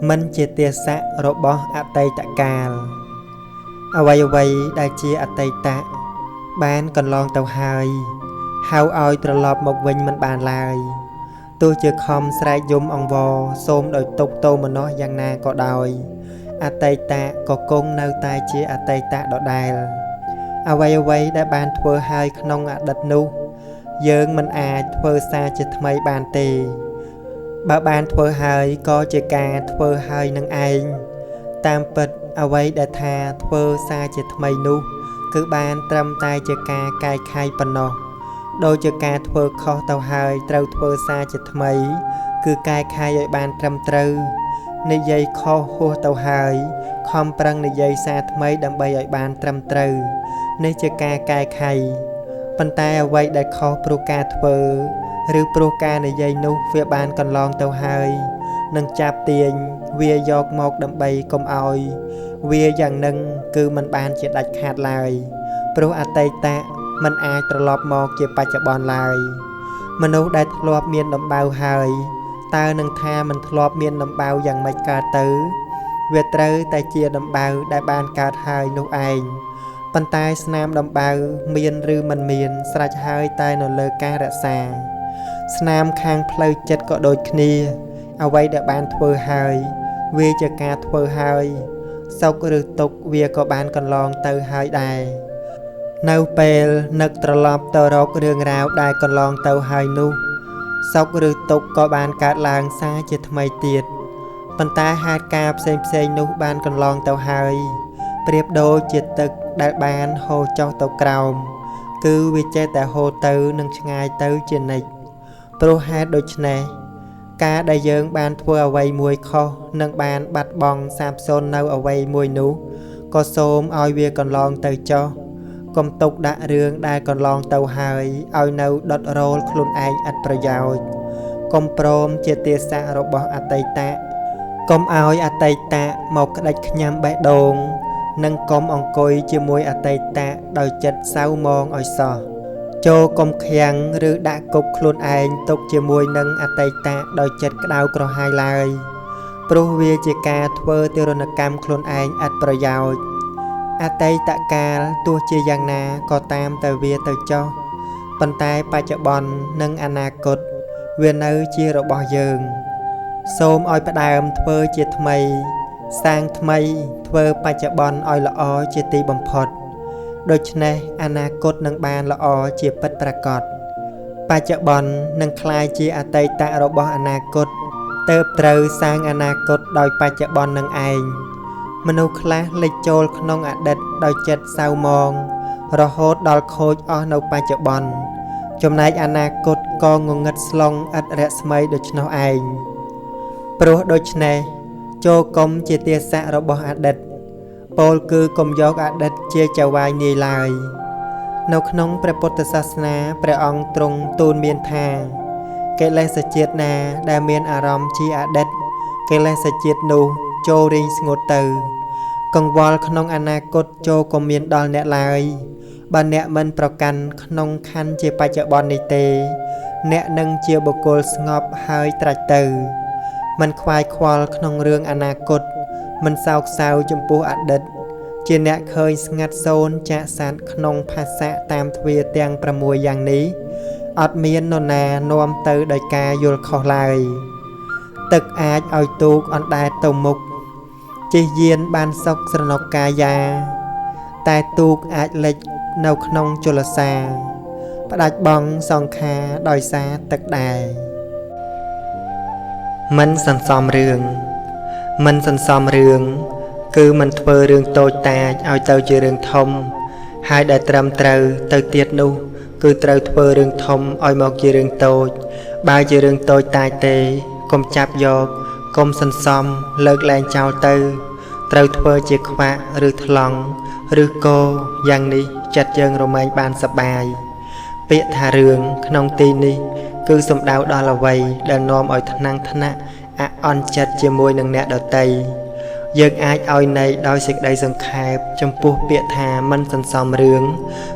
Mình chia tia sạ rồi bỏ ạ tay tạ cà ở vay đại chia ạ tay tạ bán còn lon tàu hai hao oi trở lọp một vinh mình bàn lại tôi chưa không sài dùng ông vò xôm đôi tục tô mà nói giang na có đòi ạ tay tạ có công nơi tay chia ạ tay tạ đỏ đài ở vay đã bàn thua hai nông ạ đất nu dương mình thua xa chỉ mấy bàn tì bà bàn thua hai có chỉ cả thua hai nâng anh tam bật ở vay đã thà thua xa chỉ mấy nu cứ bàn trăm tay chỉ cả cài khai phần nọ đôi chỉ cả thua khó tàu hai trâu thua xa chỉ mấy cứ cài khai ở bàn trăm trâuในยัยคอหัวเตาหายคอมปรังในยัยซาทำไมดำใบอ่อยบานตรำตรึในเจกากายไข่ปันตายเอาไว้ได้คอโปรกาเทอหรือโปรกาในยัยนุเวียบานก่อนลองเตาหายนังจับเตียงเวียยอกหมอกดำใบกลมอ่อยเวียอย่างนึงคือมันบานเจ็ดดัดขาดลายโปรอัตไตตะมันอาจตลบหมอกเจ็บปัจจุบันลายมนุษย์ได้ทลบเมียนดำเบาหายตาหนึ่งทามันทลบเมียนดำเบาอย่างไม่กาตื้อเวทเตอร์แต่เจียดำเบาได้บานกาหายนุเองปันตายสนามดำเบาเมียนหรือมันเมียนสระหายตายนเลการะซาสนามคางเพลย์จัดก็โดยคณีเอาไว้ได้บานทเวหายเวจะกาทเวหายสกหรือตกเวียก็บานกันลองเตอหายได้เนาเปลนึกตลบตรกเรื่องราวได้กันลองเตอหายนุสกหรือตกก็บานกาลางซาจะทำไมเตียดปันตาหาดกาบเซมนุบานกันลองเตาหายเปรียบโดยจิตตึกได้บานโฮเจ้าเตากราวคือวิจัยแต่โฮเตอหนึ่งชายเตอเจนิกโปรหาโดยชนะกาได้เยิงบานทัวเอาไว้มวยคอหนึ่งบานบัดบองสามโซนเนาเอาไว้มวยนูก็โสมเอาเวียกันลองเตอเจ้ากมตกดะเรื่องได้กันลองเตาหายเอาเนาดดโรลคลุนไออัดประยาวกมโปรมเจติสะรบอัตไตตะกมเอาอัตไตตะหมกดัดขยำใบดงนังกมองกอยเจมวยอัตไตตะโดยจัดเศร้ามองอ่อยสอโจกมเขียงหรือดะกบคลุนไอตกเจมวยนังอัตไตตะโดยจัดกระดาวกระหายลายปรุเวจิกาทเวอร์ติรณกรรมคลุนไออัดประยาวอัตไตตะกาลตัวเจียงนาก็ตามแต่เวียเตอเจ้าปันตายปัจจุบันนังอนาคตเวียนเอาเจียรบเยิงโสมอ้อยประดามทเวอเจียทำไมสร้างทำไมทเวอปัจจุบันอ้อยละอเจียตีบำพดโดยเฉพาะอนาคตนังบานละอเจียปัดประกอบปัจจุบันนังคลายเจียอัตไตตะรบอนาคตเติบเติบสร้างอนาคตโดยปัจจุบันนังเองมนุษย์คลาเล็กโจลขนงอดีตโดยจัดเศร้ามองรโหดดอลโคจอในปัจจุบันจมในอนาคตกองงดสลองอัดเรศไม่โดยชนเองโปรโดยชนโจกมเจติสะรบอดีตโปลคือกมยกอดีตเจจาวายนีลายในขนงพระพุทธศาสนาพระองค์ตรงตูนเมียนทาเกลัยสเจตนาได้เมียนอารมณ์ชีอดีตเกลัยสเจตนูโจริงสงดเตอกังวลขนงอนาคตโจกมีนดอลเนลายบันเนมันประกันขนงคันเจปัจจุบันในเตเนนังเจียบกลสงบหายตรัสเตอมันควายควอลขนงเรื่องอนาคตมันเศร้าเศร้าจมปูอดีตเจเนเคยสงัดโซนจะสานขนงภาษาตามทวีเตียงประมวยอย่างนี้อดเมียนนนานวมเตอโดยกายุลขอลายตึกอาจเอาตูกอันได้ตมุกจีเยียนบานซอกสนกกายาแต่ตูกอาจเล็กเนาขนงจุลสาประดับบองสองคาดอยซาตึกได้มันสันซอมเรื่องมันสันซอมเรื่องคือมันเพื่อเรื่องโตตาเอาเจ้าเจริญทมหายได้ตรำเตาเตาเตียดนูคือเตาเพื่อเรื่องทมอ้อยหมอกเจริญโตบายเจริญโตตายเตกมจับยอกกมสันซอมเลิกแรงเจ้าเตอเตาเพื่อเจียขวะหรือทลองหรือโกอย่างนี้จัดยังโรแมนบานสบายเปียทาเรืองขนมตีนี้คือสมดาวดอลไว้เดินนอมอ่อยทนังทนะอ่อนจัดเจียมวยหนังแนดเตยยังอายอ่อยในดอยสิกได้สังขารจำปูเปียทามันสันซอมเรือง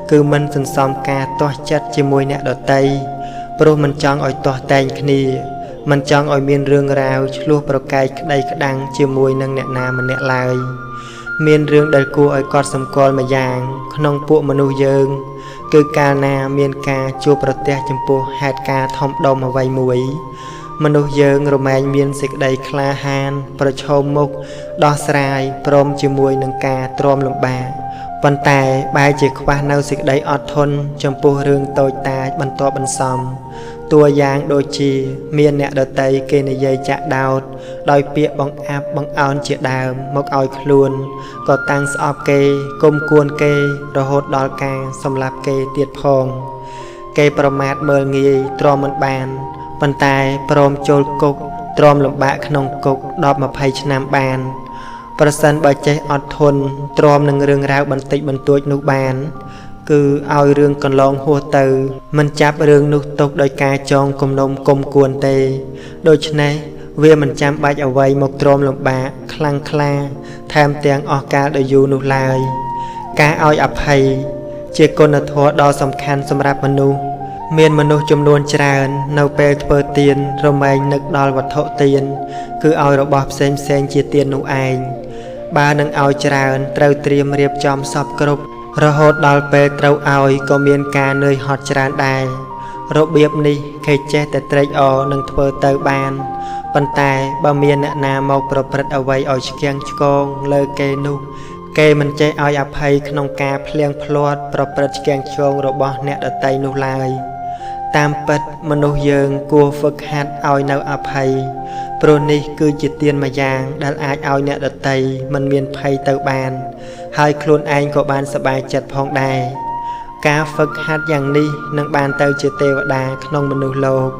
คือมันสันซอมกาตัวจัดเจียมวยแนดเตยโปรมันจังอ่อยตัวแตงคณี มันចង់ឲ្យមានរឿងរ៉ាវឆ្លោះប្រកែកក្តីក្តាំងជាមួយនឹងអ្នកណាម្នាក់ឡើយមានរឿងដែលគួរឲ្យកត់សម្គាល់មួយយ៉ាងក្នុងពួកមនុស្សយើងគឺកាលណាមានការជួបប្រទះចំពោះហេតុការណ៍ធំដុំអ្វីមួយមនុស្សយើងរមែងមានសេចក្តីក្លាហានប្រឈមមុខដោះស្រាយព្រមជាមួយនឹងការទ្រាំលំបាកប៉ុន្តែបែរជាខ្វះនៅសេចក្តីអត់ធន់ចំពោះរឿងតូចតាចបន្ទាប់បន្សំតួយ៉ាងដូចជាមានអ្នកដតីគេនិយាយចាក់ដោតដោយពាក្យបង្អាប់បង្អោនជាដើមមកឲ្យខ្លួនក៏តាំងស្អប់គេគុំគួនគេរហូតដល់ការសម្លាប់គេទៀតផងគេប្រមាថមើលងាយទ្រាំមិនបានប៉ុន្តែព្រមចូលគុកទ្រាំលំបាកក្នុងគុក10-20ឆ្នាំបានប្រសិនបើចេះអត់ធន់ទ្រាំនឹងរឿងរ៉ាវបន្តិចបន្តួចនោះបានគឺឲ្យរឿងកន្លងហួសទៅមិនចាប់រឿងនោះទុកដោយការចងគំនុំគុំគួនទេដូច្នេះវាមិនចាំបាច់អ្វីមកទ្រាំលំបាកខ្លាំងក្លាថែមទាំងអស់កាលដ៏យូរនោះឡើយការឲ្យអភ័យជាគុណធម៌ដ៏សំខាន់សម្រាប់មនុស្សមានមនុស្សចំនួនច្រើននៅពេលធ្វើទានរមែងនឹកដល់វត្ថុទានគឺឲ្យរបស់ផ្សេងជាទាននោះឯងបើនឹងឲ្យច្រើនត្រូវត្រៀមរៀបចំសពគ្រប់រហូតដល់ពេលត្រូវឲ្យក៏មានការនឿយហត់ច្រើនដែររបៀបនេះគេចេះតែត្រេកអរនឹងធ្វើទៅបានប៉ុន្តែបើមានអ្នកណាមកប្រព្រឹត្តអ្វីឲ្យឆ្កៀងឆ្កងលើគេនោះគេមិនចេះឲ្យអភ័យក្នុងការភ្លៀងភ្លាត់ប្រព្រឹត្តឆ្កៀងឆ្កងរបស់អ្នកដទៃនោះឡើយតាមពិតមនុស្សយើងគួរហ្វឹកហាត់ឲ្យនៅអភ័យព្រោះនេះគឺជាទានមួយយ៉ាងដែលអាចឲ្យអ្នកដទៃមិនមានភ័យទៅបានហើយខ្លួនឯងក៏បានសប្បាយចិត្តផងដែរការហ្វឹកហាត់យ៉ាងនេះនឹងបានទៅជាទេវតាក្នុងមនុស្សលោក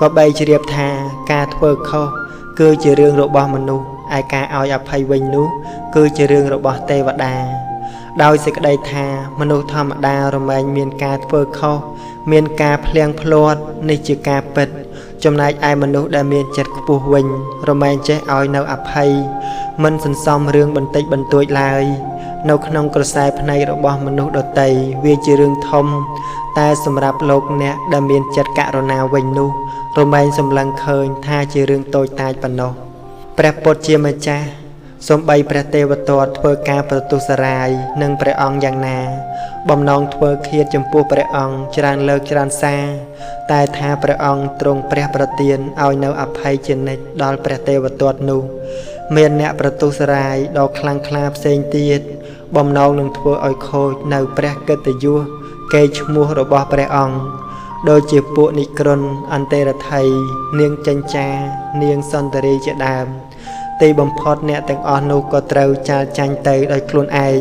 ក៏បីជ្រាបថាការធ្វើខុសគឺជារឿងរបស់មនុស្សឯការឲ្យអភ័យវិញនោះគឺជារឿងរបស់ទេវតាដោយសេចក្តីថាមនុស្សធម្មតារមែងមានការធ្វើខុសមានការភ្លៀងភ្លាត់នេះជាការពិតចំណែកឯមនុស្សដែលមានចិត្តខ្ពស់វិញរមែងចេះឲ្យនៅអភ័យមិនសន្សំរឿងបន្តិចបន្តួចឡើយនៅក្នុងក្រសែភ្នែករបស់មនុស្សដទៃវាជារឿងធំតែសម្រាប់លោកអ្នកដែលមានចិត្តករុណាវិញនោះរមែងសម្លឹងឃើញថាជារឿងតូចតាចប៉ុណ្ណោះព្រះពុទ្ធជាម្ចាស់សូម្បីព្រះទេវទត្តធ្វើការប្រទុសរាយនឹងព្រះអង្គយ៉ាងណាបំណងធ្វើឃាតចំពោះព្រះអង្គច្រើនលើកច្រើនសារតែថាព្រះអង្គទ្រង់ព្រះប្រទានឲ្យនៅអភ័យជានិច្ចដល់ព្រះទេវទត្តនោះមានអ្នកប្រទុសរាយដ៏ខ្លាំងក្លាផ្សេងទៀតបំណងនឹងធ្វើឲ្យខូចនៅព្រះកិត្តិយសកេរ្តិ៍ឈ្មោះរបស់ព្រះអង្គដូចជាពួកនិក្រន់អន្តរថៃនាងចិញ្ចានាងសន្តរីជាដើមទីបំផុតអ្នកទាំងអស់នោះក៏ត្រូវចាលចាញ់ទៅដោយខ្លួនឯង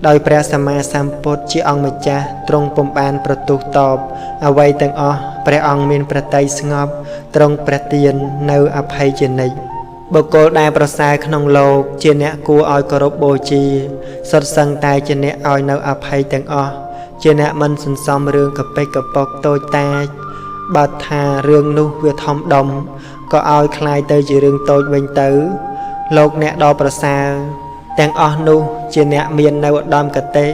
ដោយព្រះសម្មាសម្ពុទ្ធជាអង្គម្ចាស់ទ្រង់ពុំបានប្រទុះតបអ្វីទាំងអស់ព្រះអង្គមានប្រតិយស្ងប់ទ្រង់ព្រះទាននៅអភ័យជានិច្ចបុគ្គលដែលប្រសើរក្នុងលោកជាអ្នកគួរឲ្យគោរពបូជាសុទ្ធសឹងតែជាអ្នកឲ្យនៅអភ័យទាំងអស់ជាអ្នកមិនសន្សំរឿងកប៉ិកកប៉ុកតូចតាចបើថារឿងនោះវាធំដុំក៏ឲ្យคล้ายទៅជារឿងតូចវិញទៅលោកអ្នកដ៏ប្រសើរទាំងអស់នោះជាអ្នកមាននៅឧត្តមគតិ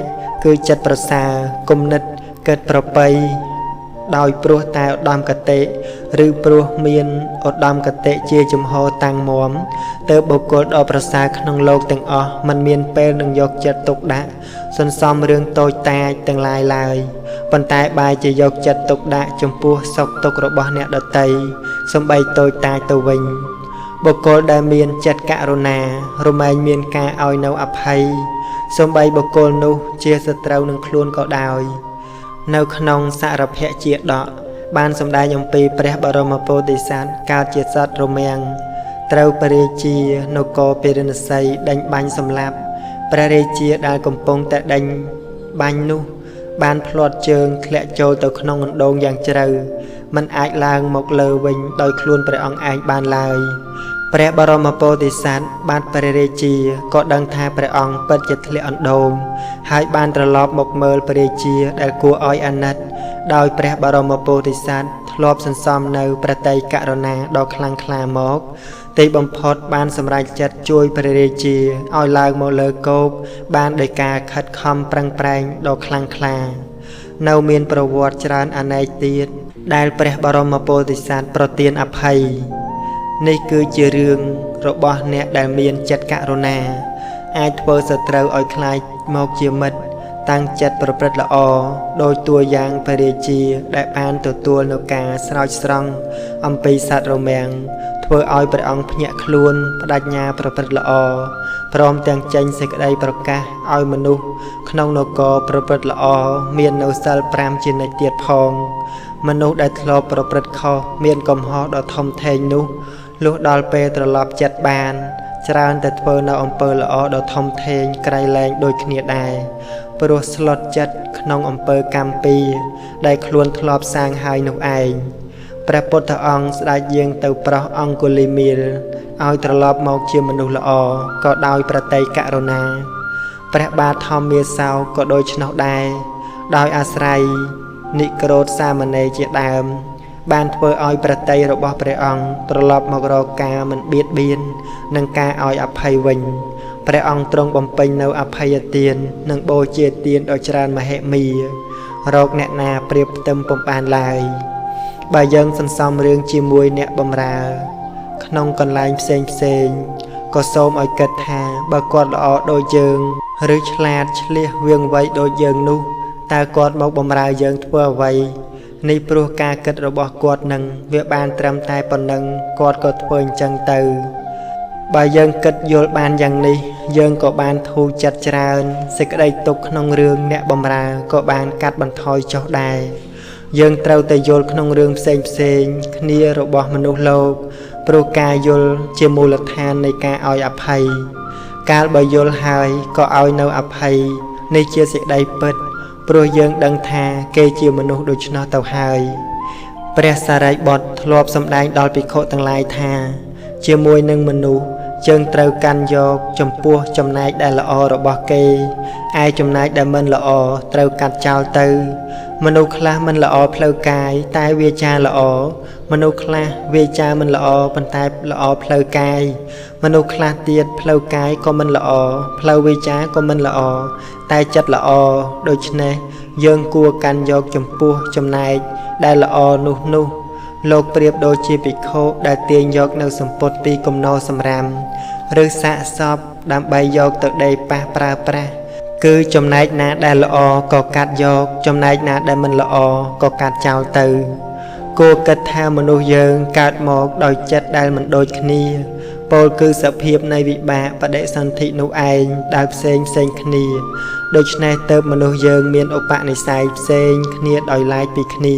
គឺចិត្តប្រសើរគំនិតកិត្តប្រពៃដោយព្រោះតែឧត្តមគតិឬព្រោះមានឧត្តមគតិជាជំហរតាំងមាំទើបបុគ្គលដ៏ប្រសើរក្នុងលោកទាំងអស់មិនមានពេលនឹងយកចិត្តទុកដាក់សន្សំរឿងតូចតាចទាំងឡាយឡើយប៉ុន្តែបែរជាយកចិត្តទុកដាក់ចំពោះសុខទុក្ខរបស់អ្នកដទៃសូម្បីតូចតាចទៅវិញបុគ្គលដែលមានចិត្តករុណារមែងមានការឲ្យនៅអភ័យសូម្បីបុគ្គលនោះជាសត្រូវនឹងខ្លួនក៏ដោយនៅក្នុងសារភៈជាដកបានសម្ដែងអំពីព្រះបរមពោធិសត្វកើតជាសត្វរមាំងត្រូវព្រះរាជានគរពារាណសីដេញបាញ់សម្លាប់ព្រះរាជាដែលកំពុងតែដេញបាញ់នោះបានផ្លាត់ជើងធ្លាក់ចូលទៅក្នុងអណ្ដូងយ៉ាងជ្រៅមិនអាចឡើងមកលើវិញដោយខ្លួនព្រះអង្គឯងបានឡើយព្រះបរមពោធិសត្វបានព្រះរាជាក៏ដឹងថាព្រះអង្គពិតជាធ្លាក់អណ្ដូងហើយបានត្រឡប់មកមើលព្រះរាជាដែលគួរឲ្យអាណិតដោយព្រះបរមពោធិសត្វធ្លាប់សន្សំនៅប្រតិយករុណាដ៏ខ្លាំងក្លាមកទីបំផុតបានសម្រេចចិត្តជួយព្រះរាជាឲ្យឡើងមកលើគោកបានដោយការខិតខំប្រឹងប្រែងដ៏ខ្លាំងក្លានៅមានប្រវត្តិច្រើនអនេកទៀត ដែលព្រះបរមពុទ្ធិសត្វប្រទានអភ័យនេះគឺជារឿងរបស់អ្នកដែលមានចិត្តករុណាអាចធ្វើសត្រូវឲ្យខ្លាចមកជាមិត្តតាំងចិត្តប្រព្រឹត្តល្អដោយតួយ៉ាងព្រះរាជាដែលបានទទួលនូវការស្រោចស្រង់អំពីសត្វរមាំងធ្វើឲ្យព្រះអង្គភ្ញាក់ខ្លួនបដិញ្ញាប្រព្រឹត្តល្អព្រមទាំងចេញសេចក្តីប្រកាសឲ្យមនុស្សក្នុងនគរប្រព្រឹត្តល្អមាននៅសិល5ជានិច្ចទៀតផងមនុស្សដែលធ្លាប់ប្រព្រឹត្តខុសមានកំហុសដ៏ធំធេងនោះលុះដល់ពេលត្រឡប់ចិត្តបានច្រើនតែធ្វើនៅអំពើល្អដ៏ធំធេងក្រៃលែងដូចគ្នាដែរព្រោះស្លុតចិត្តក្នុងអំពើកម្មពីរដែលខ្លួនធ្លាប់សាងហើយនោះឯងព្រះពុទ្ធអង្គស្ដេចយាងទៅប្រោសអង្គុលីមាលឲ្យត្រឡប់មកជាមនុស្សល្អក៏ដោយប្រតិករុណាព្រះបាទធម្មមាសោក៏ដូច្នោះដែរដោយអាស្រ័យនិក្រោធសាមណេរជាដើមបានធ្វើឲ្យប្រតិរបស់ព្រះអង្គត្រឡប់មករកការមិនបៀតបៀននិងការឲ្យអភ័យវិញព្រះអង្គទ្រង់បំពេញនៅអភ័យទាននិងបូជាទានដ៏ច្រើនមហិមារកអ្នកណាប្រៀបផ្ទឹមពុំបានឡើយបើយើងសន្សំរឿងជាមួយអ្នកបម្រើក្នុងកន្លែងផ្សេងក៏សូមឲ្យគិតថាបើគាត់ល្អដូចយើងឬឆ្លាតឆ្លៀសវាងវៃដូចយើងនោះតើគាត់មកបម្រើយើងធ្វើអ្វីនេះព្រោះការគិតរបស់គាត់នឹងវាបានត្រឹមតែប៉ុណ្ណឹងគាត់ក៏ធ្វើអញ្ចឹងទៅបើយើងគិតយល់បានយ៉ាងនេះយើងក៏បានធូរចិត្តច្រើនសេចក្តីទុក្ខក្នុងរឿងអ្នកបម្រើក៏បានកាត់បន្ថយចុះដែរយើងត្រូវតែយល់ក្នុងរឿងផ្សេងគ្នារបស់មនុស្សលោកព្រោះការយល់ជាមូលដ្ឋាននៃការឲ្យអភ័យកាលបើយល់ហើយក៏ឲ្យនៅអភ័យនេះជាសេចក្តីពិតព្រោះយើងដឹងថាគេជាមនុស្សដូច្នោះទៅហើយព្រះសារីបុត្រធ្លាប់សម្ដែងដល់ភិក្ខុទាំងឡាយថាជាមួយនឹងមនុស្សយើងត្រូវកាន់យកចំពោះចំណែកដែលល្អរបស់គេឯចំណែកដែលមិនល្អត្រូវកាត់ចោលទៅមនុស្សខ្លះមិនល្អផ្លូវកាយតែវាចាល្អមនុស្សខ្លះវាចាមិនល្អប៉ុន្តែល្អផ្លូវកាយមនុស្សខ្លះទៀតផ្លូវកាយក៏មិនល្អផ្លូវវាចាក៏មិនល្អតែចិត្តល្អដូច្នេះយើងគួរកាន់យកចំពោះចំណែកដែលល្អនោះលោកប្រៀបដូចជាភិក្ខុដែលទាញយកនៅសម្ពត់ពីគំនរសម្រាមឬសាកសពដើម្បីយកទៅដេរប៉ះប្រើប្រាស់គឺចំណែកណាដែលល្អក៏កាត់យកចំណែកណាដែលមិនល្អក៏កាត់ចោលទៅគួរគិតថាមនុស្សយើងកើតមកដោយចិត្តដែលមិនដូចគ្នាពោលគឺសភាពនៃវិបាកបដិសន្ធិនោះឯងដែលផ្សេងគ្នាដូច្នេះទើបមនុស្សយើងមានឧបនិស្ស័យផ្សេងគ្នាដោយឡែកពីគ្នា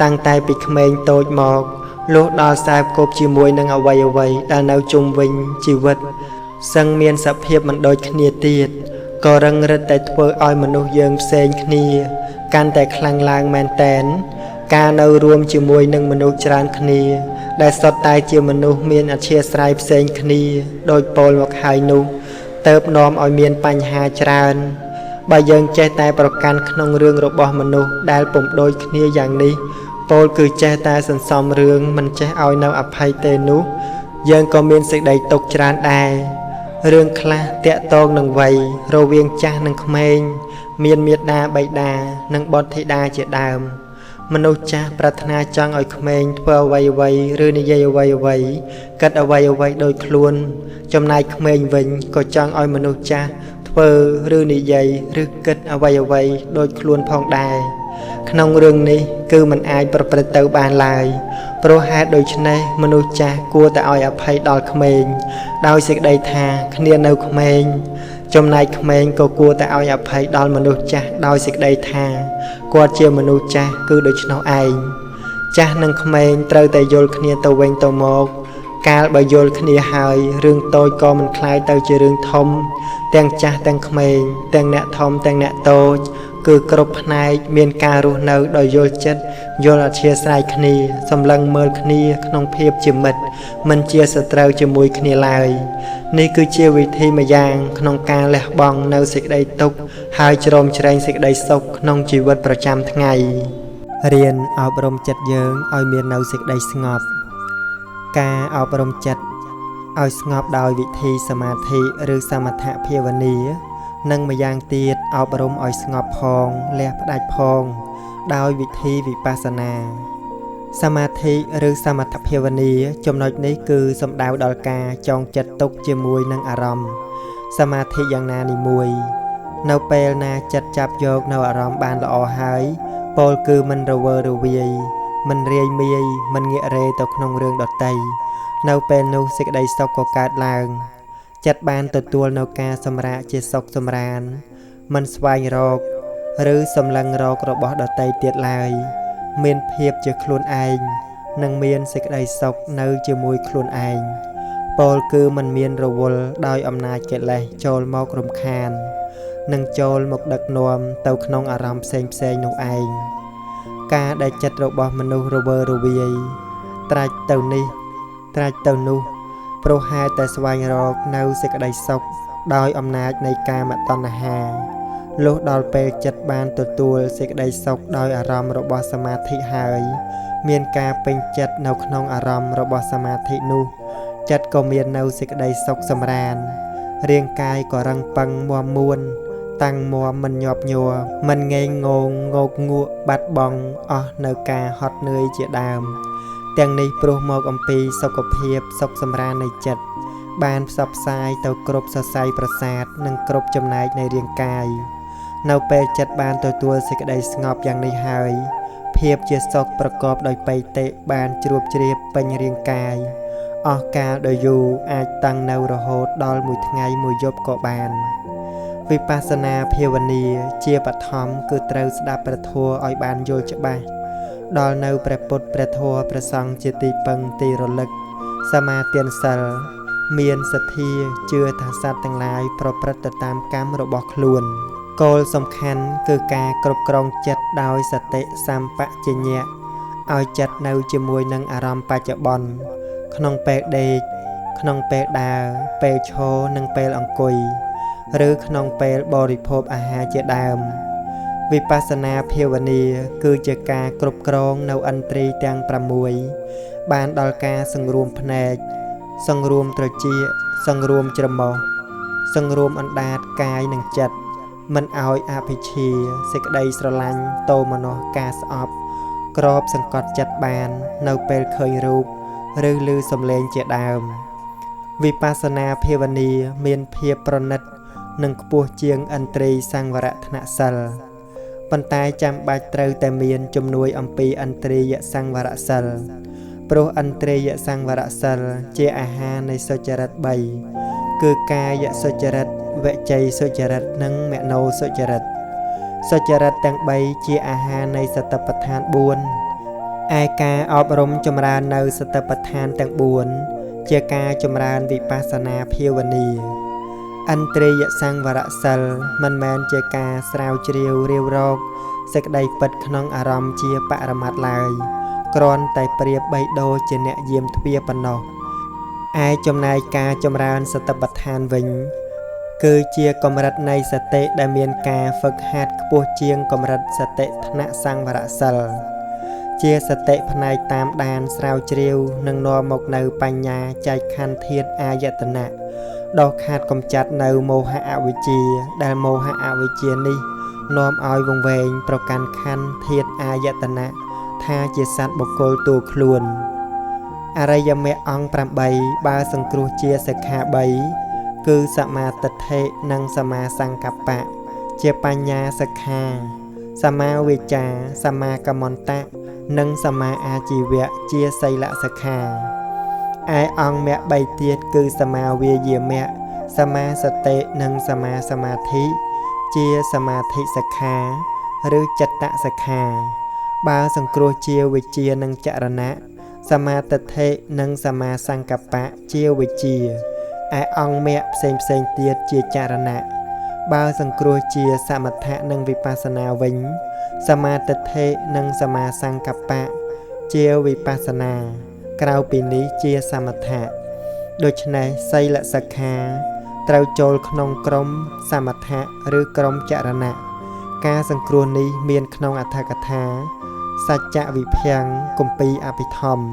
តាំងតែពីក្មេងតូចមកលុះដល់ខ្សែគប់ជាមួយនឹងអ្វីដែលនៅជុំវិញជីវិតសឹងមានសភាពមិនដូចគ្នាទៀតក៏រឹងរិតតែធ្វើឲ្យមនុស្សយើងផ្សេងគ្នាកាន់តែខ្លាំងឡើងមែនតែនការនៅរួមជាមួយនឹងមនុស្សច្រើនគ្នាដែលសុទ្ធតែជាមនុស្សមានអធ្យាស្រ័យផ្សេងគ្នាដោយពោលមកហើយនោះទើបនាំឲ្យមានបញ្ហាច្រើនបើយើងចេះតែប្រកាន់ក្នុងរឿងរបស់មនុស្សដែលពុំដូចគ្នាយ៉ាងនេះពោលគឺចេះតែសន្សំរឿងមិនចេះឲ្យនៅអភ័យទេនោះយើងក៏មានសេចក្តីទុក្ខច្រើនដែររឿងខ្លះតាក់ទងនឹងវ័យរវាងចាស់និងក្មេងមានមាតាបិតានិងបុត្រធីតាជាដើមមនុស្សចាស់ប្រាថ្នាចង់ឲ្យក្មេងធ្វើអ្វីឬនិយាយអ្វីគិតអ្វីដោយខ្លួនចំណែកក្មេងវិញក៏ចង់ឲ្យមនុស្សចាស់ធ្វើឬនិយាយឬគិតអ្វីដោយខ្លួនផងដែរក្នុងរឿងនេះគឺមិនអាចប្រព្រឹត្តទៅបានឡើយព្រោះហេតុដូច្នេះមនុស្សចាស់គួរតែឲ្យអភ័យដល់ក្មេងដោយសេចក្តីថាគ្នានៅក្មេងចំណែកក្មេងក៏គួរតែឲ្យអភ័យដល់មនុស្សចាស់ដោយសេចក្តីថាគាត់ជាមនុស្សចាស់គឺដូច្នោះឯងចាស់និងក្មេងត្រូវតែយល់គ្នាទៅវិញទៅមកកាលបើយល់គ្នាហើយរឿងតូចក៏មិនคล้ายទៅជារឿងធំទាំងចាស់ទាំងក្មេងទាំងអ្នកធំទាំងអ្នកតូចគឺគ្រប់ផ្នែកមានការរស់នៅដោយយល់ចិត្តយល់អធ្យាស្រ័យគ្នាសម្លឹងមើលគ្នាក្នុងភាពជាមិត្តមិនជាសត្រូវជាមួយគ្នាឡើយនេះគឺជាវិធីម្យ៉ាងក្នុងការលះបង់នៅសេចក្តីទុក្ខហើយជ្រោមជ្រែងសេចក្តីសុខក្នុងជីវិតប្រចាំថ្ងៃរៀនអប់រំចិត្តយើងឲ្យមាននៅសេចក្តីស្ងប់ការអប់រំចិត្តឲ្យស្ងប់ដោយវិធីសមាធិឬសមថភាវនានិងម្យ៉ាងទៀតអប់រំឲ្យស្ងប់ផងលះផ្ដាច់ផងដោយវិធីវិបស្សនា សមាធិឬសមថភាវនាចំណុចនេះគឺសំដៅដល់ការចងចិត្តទុកជាមួយនឹងអារម្មណ៍សមាធិយ៉ាងណានីមួយនៅពេលណាចិត្តចាប់យកនៅអារម្មណ៍បានល្អហើយពោលគឺមិនរវើរវាយមិនរាយមាយមិនងាករេទៅក្នុងរឿងដទៃនៅពេលនោះសេចក្តីសុខក៏កើតឡើងចិត្តបានទទួលនៅការសម្រាកជាសុខសម្រានមិនស្វែងរកឬសម្លឹងរករបស់ដទៃទៀតឡើយមានភាពជាខ្លួនឯងនិងមានសេចក្តីសុខនៅជាមួយខ្លួនឯងពោលគឺមិនមានរវល់ដោយអំណាចកិលេសចូលមករំខាននិងចូលមកដឹកនាំទៅក្នុងអារម្មណ៍ផ្សេងៗនោះឯងការដែលចិត្តរបស់មនុស្សរវើរវាយត្រាច់ទៅនេះត្រាច់ទៅនោះព្រោះហេតុតែស្វែងរកនៅសេចក្តីសុខដោយអំណាចនៃកាមតណ្ហាលុះដល់ពេលចិត្តបានទទួលសេចក្តីសុខដោយអារម្មណ៍របស់សមាធិហើយមានការពេញចិត្តនៅក្នុងអារម្មណ៍របស់សមាធិនោះចិត្តក៏មាននៅសេចក្តីសុខសម្រានរាងកាយក៏រឹងប៉ឹងមាំមួនតាំងមាំមិនញាប់ញ័រមិនងែងងងងកងក់បាត់បង់អស់នៅការហត់នឿយជាដើមទាំងនេះព្រោះមកអំពីសុខភាពសុខសម្រាននៃចិត្តបានផ្សព្វផ្សាយទៅគ្រប់សរសៃប្រសាទនិងគ្រប់ចំណែកនៃរាងកាយនៅពេលចិត្តបានទទួលសេចក្តីស្ងប់យ៉ាងនេះហើយភាពជាសុខប្រកបដោយបៃតេបានជ្រាបជ្រាបពេញរាងកាយអស់កាលដ៏យូរអាចតាំងនៅរហូតដល់មួយថ្ងៃមួយយប់ក៏បានវិបស្សនាភាវនាជាបឋមគឺត្រូវស្ដាប់ព្រះធម៌ឲ្យបានយល់ច្បាស់ដល់នៅព្រះពុទ្ធព្រះធម៌ព្រះសង្ឃជាទីពឹងទីរលឹកសមាទានសិលមានសទ្ធាជឿថាសត្វទាំងឡាយប្រព្រឹត្តទៅតាមកម្មរបស់ខ្លួនគោលសំខាន់គឺការគ្រប់គ្រងចិត្តដោយសតិសម្បជញ្ញៈឲ្យចិត្តនៅជាមួយនឹងអារម្មណ៍បច្ចុប្បន្នក្នុងពេលដេកក្នុងពេលដើរពេលឈរនិងពេលអង្គុយឬក្នុងពេលបរិភោគអាហារជាដើមវិបស្សនាភាវនាគឺជាការគ្រប់គ្រងនៅឥន្ទ្រីទាំង6បានដល់ការសង្រួមភ្នែកសង្រួមត្រចៀកសង្រួមច្រមុះសង្រួមអណ្ដាតកាយនិងចិត្តមិនឲ្យអភិជាសេចក្តីស្រឡាញ់តោមនស្សការស្អប់ក្របសង្កត់ចិត្តបាននៅពេលឃើញរូបឬឮសំឡេងជាដើមវិបស្សនាភាវនាមានភាពប្រណិតនិងខ្ពស់ជាងឥន្ទ្រីសង្វរថ្នាក់សិលប៉ុន្តែចាំបាច់ត្រូវតែមានជំនួយអំពីឥន្ទ្រីយសង្វរសិលព្រោះឥន្ទ្រីយសង្វរសិលជាអាហារនៃសុចរិត3គឺកាយសុចរិតវចីសុចរិតនិងមនោសុចរិតសុចរិតទាំង3ជាអាហារនៃសតិប្បដ្ឋាន4ឯការអប់រំចម្រើននៅសតិប្បដ្ឋានទាំង4ជាការចម្រើនវិបស្សនាភាវនាឥន្ទ្រីយសង្វរសិលមិនមែនជាការស្រាវជ្រាវរាវរកសេចក្តីពិតក្នុងអារម្មណ៍ជាបរមត្តឡើយគ្រាន់តែប្រៀបបីដូចជាអ្នកយាមទ្វារប៉ុណ្ណោះឯចំណែកការចម្រើនសតិប្បដ្ឋានវិញគឺជាកម្រិតនៃសតិដែលមានការហ្វឹកហាត់ខ្ពស់ជាងកម្រិតសតិថ្នាក់សង្វរសិលជាសតិផ្នែកតាមដានស្រាវជ្រាវនិងនាំមកនៅបញ្ញាចែកខណ្ឌធាតុអាយតនៈដោះខាតកំចាត់នៅមោហៈអវិជ្ជាដែលមោហៈអវិជ្ជានេះនាំឲ្យវង្វេងប្រកាន់ខណ្ឌធាតុអាយតនៈថាជាសត្វបុគ្គលតួខ្លួនអរិយមគ្គអង្គ8បើសង្គ្រោះជាសិក្ខា3គឺសមាទិដ្ឋិនិងសមាសង្កប្បៈជាបញ្ញាសិក្ខាសមាវិជ្ជាសមាកមន្តៈនិងសមាអាជីវៈជាសីលសិក្ខាឯអង្គមគ្គ3ទៀតគឺសមាវាយាមគ្គសមាសតិនិងសមាសមាធិជាសមាធិសិក្ខាឬចិត្តសិក្ខាបើសង្គ្រោះជាវិជ្ជានិងចរណៈសមាទិដ្ឋិនិងសមាសង្កប្បៈជាវិជ្ជាឯអង្គមគ្គផ្សេងទៀតជាចរណៈបើសង្គ្រោះជាសមថៈនិងវិបស្សនាវិញសមាទិដ្ឋិនិងសមាសង្កប្បៈជាវិបស្សនាក្រៅពីនេះជាសមថៈដូច្នេះសីលសិក្ខាត្រូវចូលក្នុងក្រុមសមថៈឬក្រុមចរណៈការសង្គ្រោះនេះមានក្នុងអត្ថកថាសច្ចវិភាំងគម្ពីរអភិធម្ម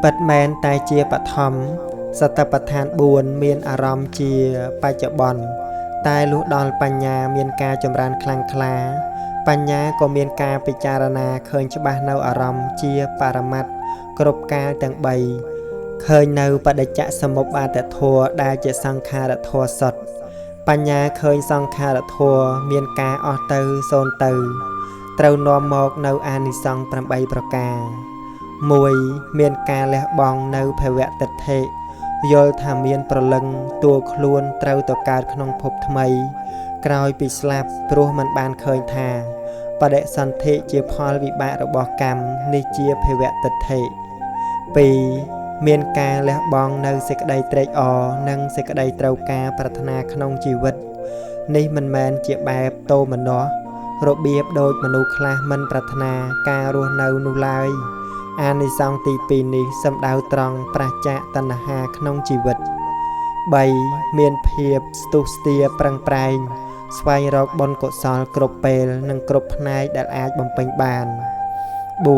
ពិតមែនតែជាបឋមសតិប្បដ្ឋាន4មានអារម្មណ៍ជាបច្ចុប្បន្នតែលុះដល់បញ្ញាមានការចម្រើនខ្លាំងក្លា បញ្ញាក៏មានការពិចារណាឃើញច្បាស់នៅអារម្មណ៍ជាបរមត្តគ្រប់កាលទាំង3ឃើញនៅបដិច្ចសមុប្បាទធម៌ដែលជាសង្ខារធម៌សុទ្ធបញ្ញាឃើញសង្ខារធម៌មានការអស់ទៅសូន្យទៅត្រូវនាំមកនៅអានិសង្ស8ប្រការ1មានការលះបង់នៅភវទិដ្ឋិយល់ថាមានប្រលឹងតួខ្លួនត្រូវទៅកើតក្នុងភពថ្មីក្រោយពីស្លាប់ព្រោះมันបានឃើញថាបដិសន្ធិជាផលវិបាករបស់កម្មនេះជាភវទិដ្ឋិ2មានការលះបង់នៅសេចក្តីត្រេកអរនិងសេចក្តីត្រូវការប្រាថ្នាក្នុងជីវិតនេះមិនមែនជាបែបតោមនស្សរបៀបដូចមនុស្សខ្លះមិនប្រាថ្នាការរស់នៅនោះឡើយអានិសង្សទី2នេះសំដៅត្រង់ប្រឆាតណ្ហាក្នុងជីវិត3មានភាពស្ទុះស្ទាប្រឹងប្រែងស្វែងរកបុណ្យកុសលគ្រប់ពេលនិងគ្រប់ផ្នែកដែលអាចបំពេញបាន